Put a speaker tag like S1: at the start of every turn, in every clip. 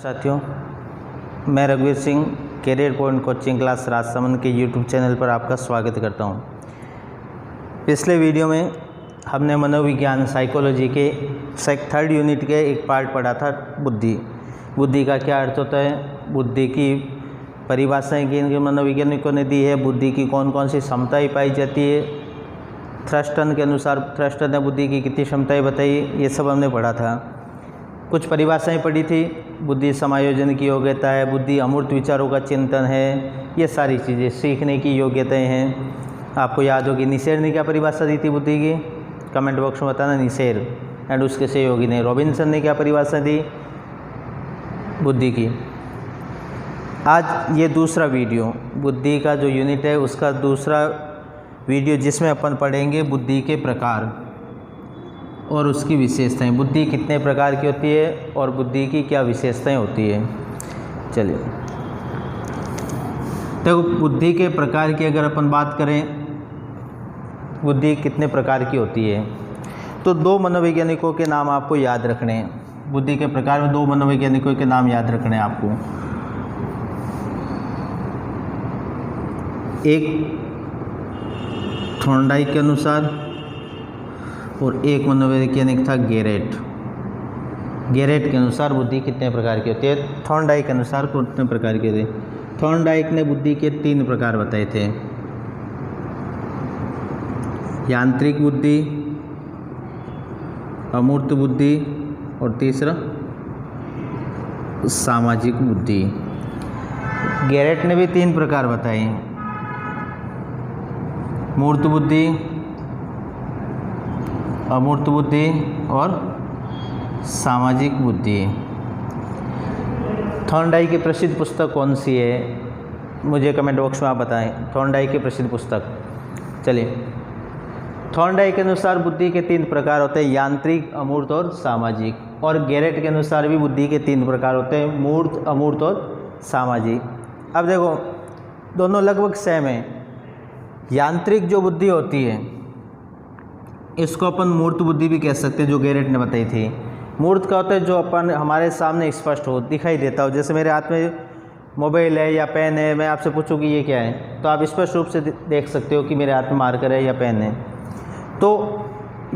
S1: साथियों, मैं रघुवीर Singh career point coaching class Rajsamand के यूट्यूब चैनल पर आपका स्वागत करता हूं। पिछले वीडियो में हमने मनोविज्ञान साइकोलॉजी के थर्ड यूनिट के एक पार्ट पढ़ा था, बुद्धि का क्या अर्थ होता है, बुद्धि की परिभाषाएँ किन मनोवैज्ञानिकों ने दी है, बुद्धि की कौन कौन सी क्षमताएँ पाई जाती है, थ्रस्टन के अनुसार थ्रस्टन ने बुद्धि की कितनी क्षमताएँ बताई, ये सब हमने पढ़ा था। कुछ परिभाषाएं पढ़ी थी, बुद्धि समायोजन की योग्यता है, बुद्धि अमूर्त विचारों का चिंतन है, ये सारी चीज़ें सीखने की योग्यताएं हैं। आपको याद होगी निसेर ने क्या परिभाषा दी थी बुद्धि की, कमेंट बॉक्स में बताना। निसेर एंड उसके सहयोगी ने रॉबिन्सन ने क्या परिभाषा दी बुद्धि की। आज ये दूसरा वीडियो बुद्धि का जो यूनिट है उसका दूसरा वीडियो, जिसमें अपन पढ़ेंगे बुद्धि के प्रकार और उसकी विशेषताएं। बुद्धि कितने प्रकार की होती है और बुद्धि की क्या विशेषताएं होती है। चलिए देखो, बुद्धि के प्रकार की अगर अपन बात करें, बुद्धि कितने प्रकार की होती है, तो दो मनोवैज्ञानिकों के नाम आपको याद रखने हैं। बुद्धि के प्रकार में दो मनोवैज्ञानिकों के नाम याद रखने हैं आपको। एक थॉर्नडाइक के अनुसार और एक मनोवैज्ञानिक था गेरेट के अनुसार बुद्धि कितने प्रकार की होती है। थॉर्नडाइक के अनुसार कितने प्रकार के थे। थॉर्नडाइक ने बुद्धि के 3 प्रकार बताए थे, यांत्रिक बुद्धि, अमूर्त बुद्धि और तीसरा सामाजिक बुद्धि। गेरेट ने भी 3 प्रकार बताए, मूर्त बुद्धि, अमूर्त बुद्धि और सामाजिक बुद्धि। थॉर्नडाइक की प्रसिद्ध पुस्तक कौन सी है, मुझे कमेंट बॉक्स में आप बताएं थॉर्नडाइक की प्रसिद्ध पुस्तक। चलिए, थॉर्नडाइक के अनुसार बुद्धि के 3 प्रकार होते हैं, यांत्रिक, अमूर्त और सामाजिक। और गेरेट के अनुसार भी बुद्धि के 3 प्रकार होते हैं, मूर्त, अमूर्त और सामाजिक। अब देखो, दोनों लगभग सेम है। यांत्रिक जो बुद्धि होती है इसको अपन मूर्त बुद्धि भी कह सकते हैं, जो गेरेट ने बताई थी। मूर्त का होता है जो अपन हमारे सामने स्पष्ट हो, दिखाई देता हो। जैसे मेरे हाथ में मोबाइल है या पेन है, मैं आपसे पूछूं कि ये क्या है, तो आप स्पष्ट रूप से देख सकते हो कि मेरे हाथ में मार्कर है या पेन है। तो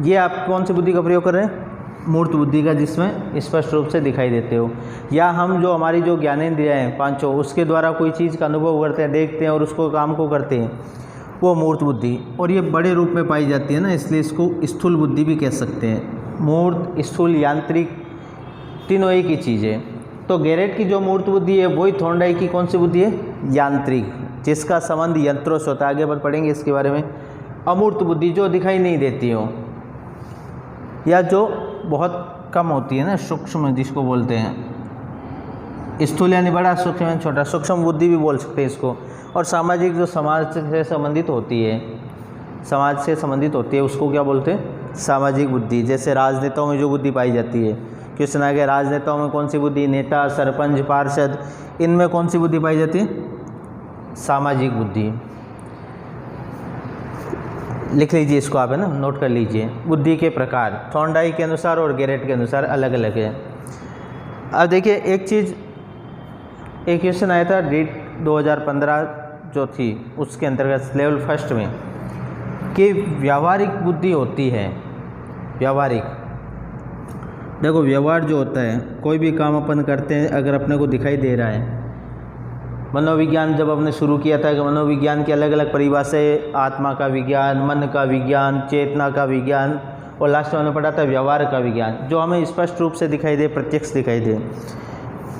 S1: ये आप कौन सी बुद्धि का प्रयोग कर रहे हैं, मूर्त बुद्धि का, जिसमें स्पष्ट रूप से दिखाई देते हो। या हम जो हमारी जो ज्ञानेंद्रियाँ हैं 5, उसके द्वारा कोई चीज़ का अनुभव करते हैं, देखते हैं और उसको काम को करते हैं, वो मूर्त बुद्धि। और ये बड़े रूप में पाई जाती है ना, इसलिए इसको स्थूल बुद्धि भी कह सकते हैं। मूर्त, स्थूल, यांत्रिक तीनों एक ही चीज़ है। तो गेरेट की जो मूर्त बुद्धि है वही थॉर्नडाइक की कौन सी बुद्धि है, यांत्रिक, जिसका संबंध यंत्रों से होता है। आगे बढ़ पढ़ेंगे इसके बारे में। अमूर्त बुद्धि जो दिखाई नहीं देती हो या जो बहुत कम होती है ना, सूक्ष्म जिसको बोलते हैं। स्थूल यानी बड़ा, सूक्ष्म यानी छोटा, सूक्ष्म बुद्धि भी बोल सकते हैं इसको। और सामाजिक जो समाज से संबंधित होती है, समाज से संबंधित होती है, उसको क्या बोलते हैं, सामाजिक बुद्धि। जैसे राजनेताओं में जो बुद्धि पाई जाती है, क्वेश्चन आ गया राजनेताओं में कौन सी बुद्धि, नेता, सरपंच, पार्षद, इनमें कौन सी बुद्धि पाई जाती है, सामाजिक बुद्धि। लिख लीजिए इसको आप, है ना, नोट कर लीजिए। बुद्धि के प्रकार थॉर्नडाइक के अनुसार और गेरेट के अनुसार अलग अलग है। अब देखिए एक चीज़, एक क्वेश्चन आया था डेट 2015 जो थी, उसके अंतर्गत लेवल 1 में, कि व्यावहारिक बुद्धि होती है। व्यावहारिक, देखो व्यवहार जो होता है, कोई भी काम अपन करते हैं अगर अपने को दिखाई दे रहा है। मनोविज्ञान जब हमने शुरू किया था कि मनोविज्ञान की अलग अलग परिभाषाएं, आत्मा का विज्ञान, मन का विज्ञान, चेतना का विज्ञान, और लास्ट में हमने पढ़ा था व्यवहार का विज्ञान, जो हमें स्पष्ट रूप से दिखाई दे, प्रत्यक्ष दिखाई दे,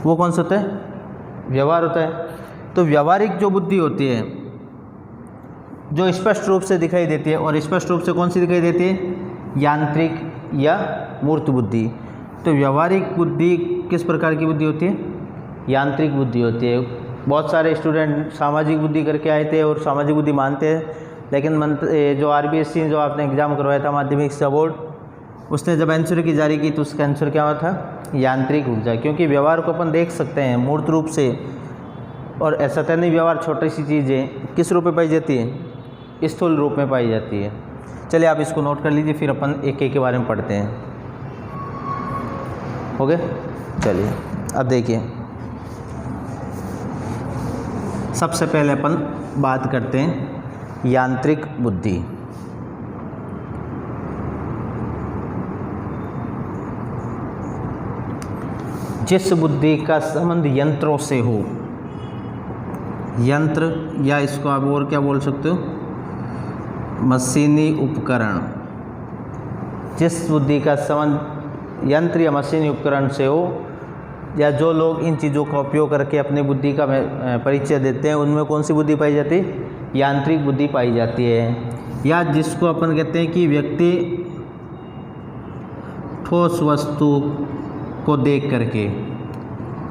S1: वो कौन सा होता है, व्यवहार होता है। तो व्यावहारिक जो बुद्धि होती है, जो स्पष्ट रूप से दिखाई देती है, और स्पष्ट रूप से कौन सी दिखाई देती है, यांत्रिक या मूर्त बुद्धि। तो व्यावहारिक बुद्धि किस प्रकार की बुद्धि होती है, यांत्रिक बुद्धि होती है। बहुत सारे स्टूडेंट सामाजिक बुद्धि करके आए थे और सामाजिक बुद्धि मानते हैं, लेकिन जो RBSC जो आपने एग्ज़ाम करवाया था माध्यमिक शिक्षा बोर्ड, उसने जब आंसर की जारी की तो उसका आंसर क्या हुआ था, यांत्रिक ऊर्जा। क्योंकि व्यवहार को अपन देख सकते हैं मूर्त रूप से, और ऐसा तो नहीं व्यवहार छोटी सी चीज़ है, किस रूप में पाई जाती है, स्थूल रूप में पाई जाती है। चलिए आप इसको नोट कर लीजिए, फिर अपन एक एक के बारे में पढ़ते हैं। ओके, चलिए अब देखिए, सबसे पहले अपन बात करते हैं यांत्रिक बुद्धि। जिस बुद्धि का संबंध यंत्रों से हो, यंत्र या इसको आप और क्या बोल सकते हो, मशीनी उपकरण। जिस बुद्धि का संबंध यंत्र या मशीनी उपकरण से हो, या जो लोग इन चीज़ों का उपयोग करके अपनी बुद्धि का परिचय देते हैं, उनमें कौन सी बुद्धि पाई जाती है? यांत्रिक बुद्धि पाई जाती है। या जिसको अपन कहते हैं कि व्यक्ति ठोस वस्तु को देख करके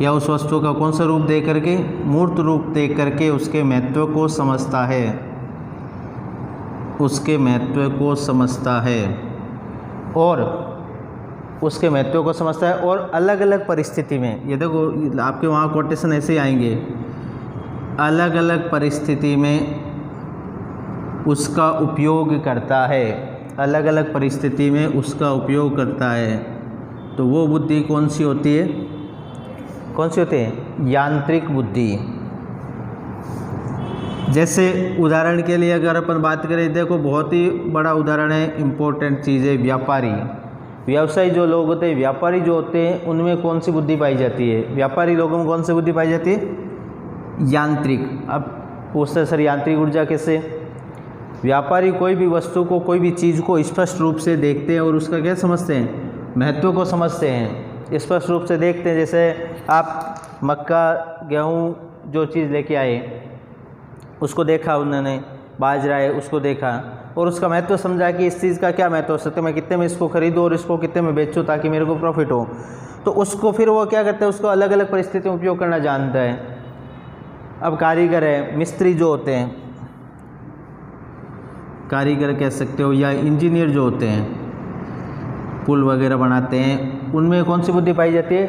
S1: या उस वस्तु का कौन सा रूप देख करके, मूर्त रूप देख करके उसके महत्व को समझता है, उसके महत्व को समझता है और उसके महत्व को समझता है और अलग अलग परिस्थिति में, ये देखो आपके वहाँ कोटेशन ऐसे ही आएंगे, अलग अलग परिस्थिति में उसका उपयोग करता है, अलग अलग परिस्थिति में उसका उपयोग करता है। तो वो बुद्धि कौन सी होती है? कौन सी होती है? यांत्रिक बुद्धि। जैसे उदाहरण के लिए अगर अपन बात करें, देखो बहुत ही बड़ा उदाहरण है, इम्पोर्टेंट चीज़ है, व्यापारी। व्यवसायी जो लोग होते हैं, व्यापारी जो होते हैं, उनमें कौन सी बुद्धि पाई जाती है? व्यापारी लोगों में कौन सी बुद्धि पाई जाती है? यांत्रिक। अब पूछते हैं सर यांत्रिक ऊर्जा कैसे? व्यापारी कोई भी वस्तु को, कोई भी चीज़ को स्पष्ट रूप से देखते हैं और उसका क्या समझते हैं? महत्व को समझते हैं, स्पष्ट रूप से देखते हैं। जैसे आप मक्का, गेहूँ जो चीज़ लेके आए, उसको देखा उन्होंने, बाजरा है उसको देखा और उसका महत्व समझा कि इस चीज़ का क्या महत्व हो सकता है, मैं कितने में इसको खरीदूँ और इसको कितने में बेचूँ ताकि मेरे को प्रॉफिट हो। तो उसको फिर वो क्या करते हैं, उसको अलग अलग परिस्थितियों में उपयोग करना जानता है। अब कारीगर है, मिस्त्री जो होते हैं, कारीगर कह सकते हो, या इंजीनियर जो होते हैं, पुल वगैरह बनाते हैं, उनमें कौन सी बुद्धि पाई जाती है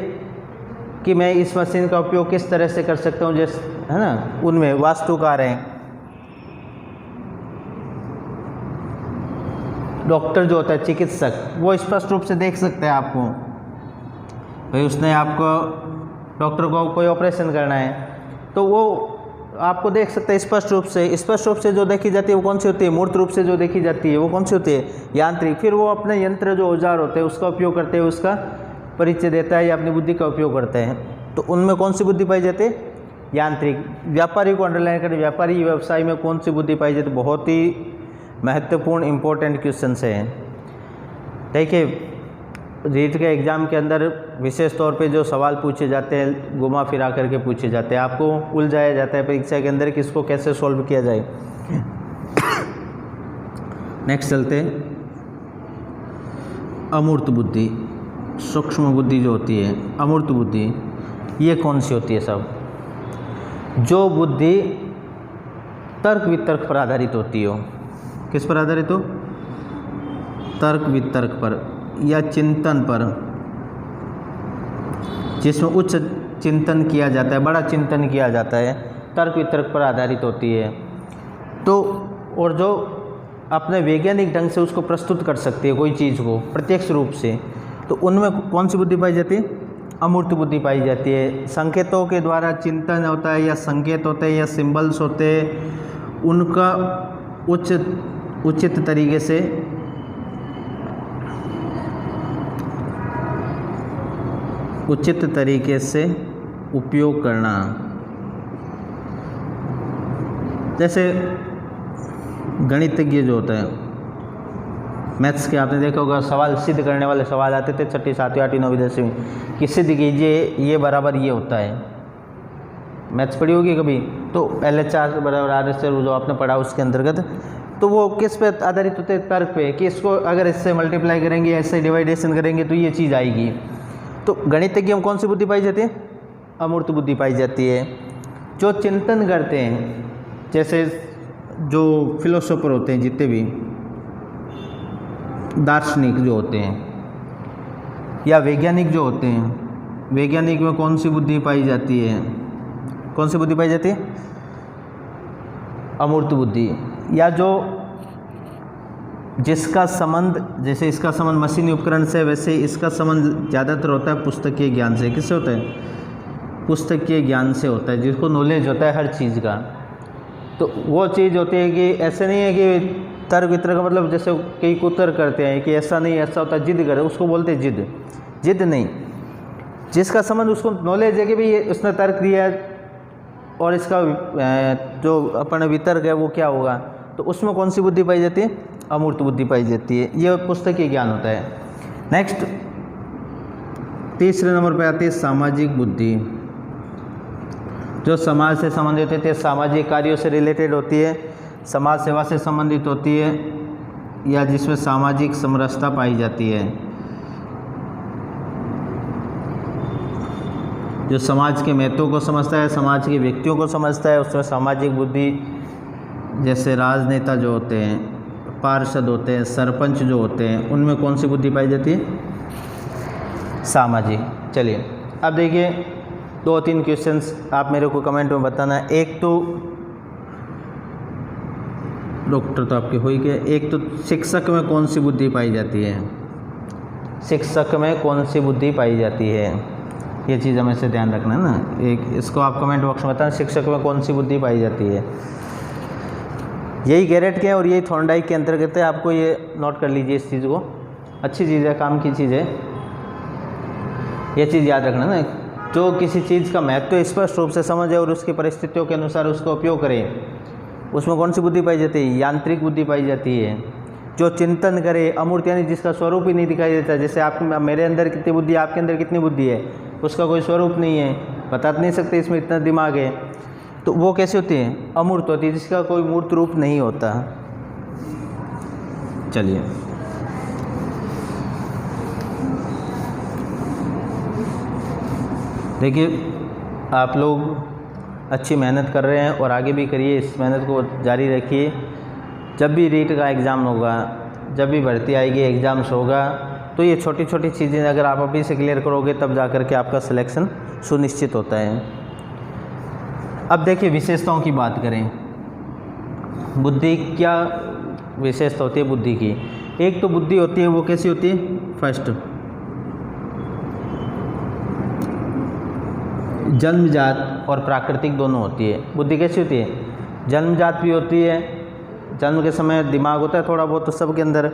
S1: कि मैं इस मशीन का उपयोग किस तरह से कर सकता हूँ, जैसे है ना। उनमें वास्तुकार हैं, डॉक्टर जो होता है, चिकित्सक, वो स्पष्ट रूप से देख सकते हैं आपको, भाई उसने आपको, डॉक्टर को कोई ऑपरेशन करना है तो वो आपको देख सकते हैं स्पष्ट रूप से। स्पष्ट रूप से जो देखी जाती है वो कौन सी होती है? मूर्त रूप से जो देखी जाती है वो कौन सी होती है? यांत्रिक। फिर वो अपने यंत्र जो औजार होते हैं उसका उपयोग करते हुए उसका परिचय देता है या अपनी बुद्धि का उपयोग करते हैं। तो उनमें कौन सी बुद्धि पाई जाती है? यांत्रिक। व्यापारी को अंडरलाइन करें, व्यापारी व्यवसाय में कौन सी बुद्धि पाई जाती है? बहुत ही महत्वपूर्ण इंपॉर्टेंट क्वेश्चन है। देखिए रीट के एग्ज़ाम के अंदर विशेष तौर पे जो सवाल पूछे जाते हैं, घुमा फिरा करके पूछे जाते हैं, आपको उलझाया जाता है परीक्षा के अंदर कि इसको कैसे सॉल्व किया जाए। नेक्स्ट चलते हैं, अमूर्त बुद्धि, सूक्ष्म बुद्धि जो होती है, अमूर्त बुद्धि, ये कौन सी होती है सब? जो बुद्धि तर्क वितर्क पर आधारित होती हो। किस पर आधारित हो? तर्क वितर्क पर या चिंतन पर, जिसमें उच्च चिंतन किया जाता है, बड़ा चिंतन किया जाता है, तर्क वितर्क पर आधारित होती है। तो और जो अपने वैज्ञानिक ढंग से उसको प्रस्तुत कर सकती है कोई चीज़ को प्रत्यक्ष रूप से, तो उनमें कौन सी बुद्धि पाई जाती है? अमूर्त बुद्धि पाई जाती है। संकेतों के द्वारा चिंतन होता है, या संकेत होते हैं या सिंबल्स होते हैं, उनका उचित तरीके से उपयोग करना। जैसे गणितज्ञ जो होता है, मैथ्स के आपने देखा होगा, सवाल सिद्ध करने वाले सवाल आते थे 6ठी 7वीं 8वीं 9वीं 10वीं कि सिद्ध कीजिए ये बराबर ये होता है। मैथ्स पढ़ी होगी कभी, तो LHR बराबर RHR जो आपने पढ़ा उसके अंतर्गत, तो वो किस पे आधारित होते हैं? तर्क पे, कि इसको अगर इससे मल्टीप्लाई करेंगे, ऐसे डिवाइडेशन करेंगे तो ये चीज़ आएगी। तो गणितज्ञ में कौन सी बुद्धि पाई जाती है? अमूर्त बुद्धि पाई जाती है। जो चिंतन करते हैं, जैसे जो फिलोसोफर होते हैं, जितने भी दार्शनिक जो होते हैं या वैज्ञानिक जो होते हैं, वैज्ञानिक में कौन सी बुद्धि पाई जाती है? कौन सी बुद्धि पाई जाती है? अमूर्त बुद्धि। या जो जिसका संबंध, जैसे इसका संबंध मशीनी उपकरण से, वैसे इसका संबंध ज़्यादातर होता है पुस्तकीय ज्ञान से। किससे होता है? पुस्तकीय ज्ञान से होता है, जिसको नॉलेज होता है हर चीज़ का। तो वो चीज़ होती है कि ऐसे नहीं है कि तर्क वितर्क का मतलब जैसे कई कुतर करते हैं कि ऐसा नहीं ऐसा होता, जिद करे, उसको बोलते हैं जिद। जिद नहीं, जिसका संबंध उसको नॉलेज है कि भाई ये उसने तर्क दिया है और इसका जो अपन वितर्क है वो क्या होगा, तो उसमें कौन सी बुद्धि पाई जाती है? अमूर्त बुद्धि पाई जाती है। ये पुस्तकीय ज्ञान होता है। नेक्स्ट तीसरे नंबर पे आती है सामाजिक बुद्धि, जो समाज से संबंधित होती है, सामाजिक कार्यों से रिलेटेड होती है, समाज सेवा से संबंधित होती है, या जिसमें सामाजिक समरसता पाई जाती है, जो समाज के महत्व को समझता है, समाज के व्यक्तियों को समझता है, उसमें सामाजिक बुद्धि। जैसे राजनेता जो होते हैं, पार्षद होते हैं, सरपंच जो होते हैं, उनमें कौन सी बुद्धि पाई जाती है? सामाजिक। चलिए अब देखिए 2-3 क्वेश्चंस आप मेरे को कमेंट में बताना। एक तो डॉक्टर तो आपके हो ही गए। एक तो शिक्षक में कौन सी बुद्धि पाई जाती है? शिक्षक में कौन सी बुद्धि पाई जाती है, ये चीज़ हमें से ध्यान रखना है ना। एक इसको आप कमेंट बॉक्स में बताना, शिक्षक में कौन सी बुद्धि पाई जाती है। यही गैरेट के और यही थॉर्नडाइक के अंतर्गत है। आपको ये नोट कर लीजिए, इस चीज़ को, अच्छी चीज़ है, काम की चीज़ है। ये चीज़ याद रखना ना, जो किसी चीज़ का महत्व स्पष्ट रूप से समझे और उसकी परिस्थितियों के अनुसार उसका उपयोग करें, उसमें कौन सी बुद्धि पाई जाती है? यांत्रिक बुद्धि पाई जाती है। जो चिंतन करे, अमूर्त यानी जिसका स्वरूप ही नहीं दिखाई देता, जैसे आप मेरे अंदर कितनी बुद्धि है, आपके अंदर कितनी बुद्धि है, उसका कोई स्वरूप नहीं है, बता नहीं सकते इसमें इतना दिमाग है, तो वो कैसी होती है? अमूर्त होती है, जिसका कोई मूर्त रूप नहीं होता। चलिए देखिए, आप लोग अच्छी मेहनत कर रहे हैं और आगे भी करिए, इस मेहनत को जारी रखिए। जब भी रीट का एग्ज़ाम होगा, जब भी भर्ती आएगी, एग्ज़ाम्स होगा, तो ये छोटी छोटी चीज़ें अगर आप अभी से क्लियर करोगे तब जा कर के आपका सिलेक्शन सुनिश्चित होता है। अब देखिए विशेषताओं की बात करें। बुद्धि क्या विशेषता होती है बुद्धि की? एक तो बुद्धि होती है, वो कैसी होती है? फर्स्ट, जन्मजात और प्राकृतिक दोनों होती है। बुद्धि कैसी होती है? जन्मजात भी होती है, जन्म के समय दिमाग होता है थोड़ा बहुत तो सबके अंदर,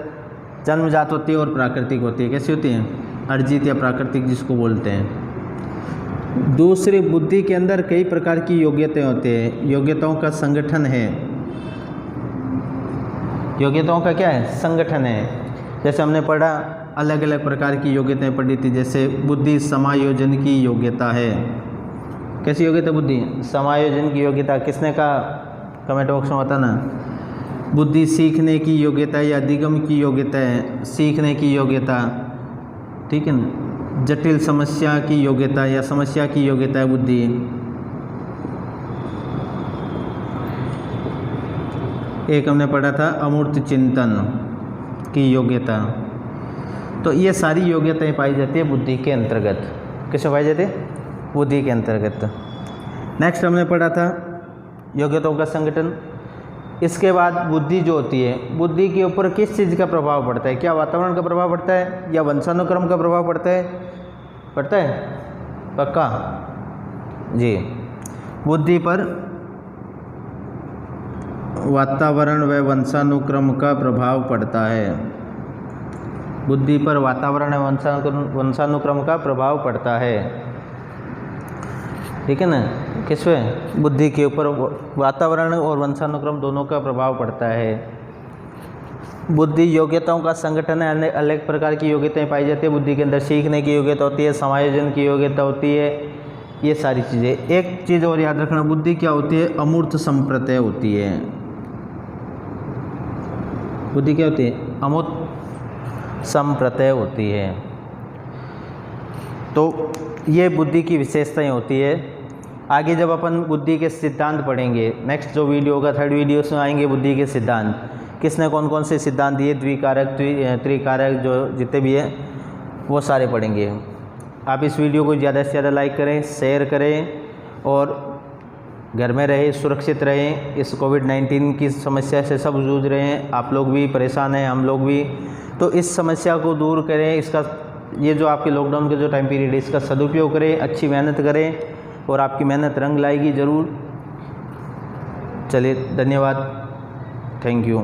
S1: जन्मजात होती है, और प्राकृतिक होती है। कैसी होती है? अर्जित या प्राकृतिक जिसको बोलते हैं। दूसरी, बुद्धि के अंदर कई प्रकार की योग्यताएं होती हैं, योग्यताओं का संगठन है। योग्यताओं का क्या है? संगठन है। जैसे हमने पढ़ा, अलग अलग प्रकार की योग्यताएं पढ़ी थी, जैसे बुद्धि समायोजन की योग्यता है। कैसी योग्यता? बुद्धि समायोजन की योग्यता। किसने कहा? कमेंट बॉक्स में बताना। बुद्धि सीखने की योग्यता या अधिगम की योग्यता है, सीखने की योग्यता, ठीक है ना। जटिल समस्या की योग्यता या समस्या की योग्यता है बुद्धि। एक हमने पढ़ा था अमूर्त चिंतन की योग्यता। तो ये सारी योग्यताएं पाई जाती है बुद्धि के अंतर्गत। किसमें पाई जाती है? बुद्धि के अंतर्गत। नेक्स्ट हमने पढ़ा था योग्यताओं का संगठन। इसके बाद बुद्धि जो होती है, बुद्धि के ऊपर किस चीज़ का प्रभाव पड़ता है? क्या वातावरण का प्रभाव पड़ता है या वंशानुक्रम का प्रभाव पड़ता है? पड़ता है? पक्का जी। बुद्धि पर वातावरण व वंशानुक्रम का प्रभाव पड़ता है। बुद्धि पर वातावरण एवं वंशानुक्रम का प्रभाव पड़ता है, ठीक है ना। किस पे? बुद्धि के ऊपर वातावरण और वंशानुक्रम दोनों का प्रभाव पड़ता है। बुद्धि योग्यताओं का संगठन है, अलग प्रकार की योग्यताएं पाई जाती है बुद्धि के अंदर। सीखने की योग्यता होती है, समायोजन की योग्यता होती है, ये सारी चीज़ें। एक चीज़ और याद रखना, बुद्धि क्या होती है? अमूर्त संप्रत्यय होती है। बुद्धि क्या होती है? अमूर्त संप्रत्यय होती है। तो ये बुद्धि की विशेषताएं होती है। आगे जब अपन बुद्धि के सिद्धांत पढ़ेंगे, नेक्स्ट जो वीडियो होगा, थर्ड वीडियो में आएंगे बुद्धि के सिद्धांत। किसने कौन कौन से सिद्धांत दिए, द्विकारक त्रिकारक जो जितने भी है वो सारे पढ़ेंगे। आप इस वीडियो को ज़्यादा से ज़्यादा लाइक करें, शेयर करें और घर में रहें, सुरक्षित रहें। इस कोविड-19 की समस्या से सब जूझ रहे हैं, आप लोग भी परेशान हैं, हम लोग भी। तो इस समस्या को दूर करें, इसका ये जो आपके लॉकडाउन का जो टाइम पीरियड है इसका सदुपयोग करें, अच्छी मेहनत करें, और आपकी मेहनत रंग लाएगी ज़रूर। चलिए, धन्यवाद, थैंक यू।